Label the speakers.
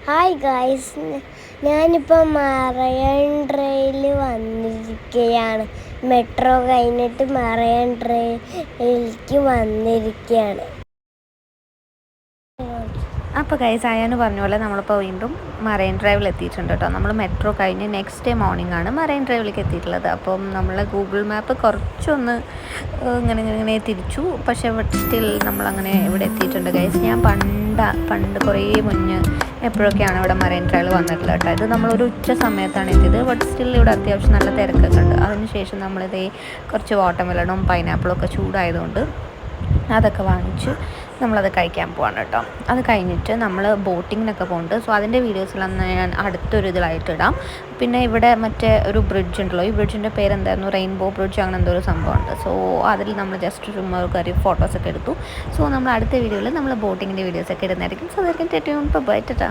Speaker 1: Hi guys, ഞാനിപ്പോൾ marine ഡ്രൈവിൽ വന്നിരിക്കുകയാണ്. മെട്രോ കഴിഞ്ഞിട്ട് മറൈൻ ഡ്രൈവിലേക്ക് വന്നിരിക്കുകയാണ്.
Speaker 2: അപ്പോൾ ഗൈസ് ആയാന്ന് പറഞ്ഞ പോലെ നമ്മളിപ്പോൾ വീണ്ടും മറൈൻ ഡ്രൈവിൽ എത്തിയിട്ടുണ്ട് കേട്ടോ. നമ്മൾ മെട്രോ കഴിഞ്ഞ് നെക്സ്റ്റ് ഡേ മോർണിംഗ് ആണ് മറൈൻ ഡ്രൈവിലേക്ക് എത്തിയിട്ടുള്ളത്. അപ്പം നമ്മൾ ഗൂഗിൾ മാപ്പ് കുറച്ചൊന്ന് ഇങ്ങനെ തിരിച്ചു, പക്ഷേ സ്റ്റിൽ നമ്മളങ്ങനെ ഇവിടെ എത്തിയിട്ടുണ്ട് ഗൈസ്. ഞാൻ പണ്ട് കുറേ മുന്നേ എപ്പോഴൊക്കെയാണ് ഇവിടെ മറൈൻ ഡ്രൈവിൽ വന്നിട്ടുള്ളത് കേട്ടോ. ഇത് നമ്മളൊരു ഉച്ച സമയത്താണ് എത്തിയത്. ബട്ട് സ്റ്റിൽ ഇവിടെ അത്യാവശ്യം നല്ല തിരക്കൊക്കെ ഉണ്ട്. അതിനുശേഷം നമ്മളിതേ കുറച്ച് വാട്ടർമെലണും പൈനാപ്പിളും ഒക്കെ ചൂടായതുകൊണ്ട് അതൊക്കെ വാങ്ങിച്ച് നമ്മളത് കഴിക്കാൻ പോവാണ് കേട്ടോ. അത് കഴിഞ്ഞിട്ട് നമ്മൾ ബോട്ടിങ്ങിനൊക്കെ പോകുന്നുണ്ട്. സോ അതിൻ്റെ വീഡിയോസിലൊന്നും ഞാൻ അടുത്തൊരു ഇതിലായിട്ട് ഇടാം. പിന്നെ ഇവിടെ മറ്റേ ഒരു ബ്രിഡ്ജ് ഉണ്ടല്ലോ, ഈ ബ്രിഡ്ജിൻ്റെ പേരെന്തായിരുന്നു, റെയിൻബോ ബ്രിഡ്ജ്, അങ്ങനെ എന്തോ ഒരു സംഭവമുണ്ട്. സോ അതിൽ നമ്മൾ ജസ്റ്റ് ചുമ്മാ കയറി ഫോട്ടോസൊക്കെ എടുത്തു. സോ നമ്മൾ അടുത്ത വീഡിയോയിൽ നമ്മൾ ബോട്ടിങ്ങിൻ്റെ വീഡിയോസൊക്കെ ഇടുന്നതായിരിക്കും. സോ അതായിരിക്കും. ബൈ ടാ.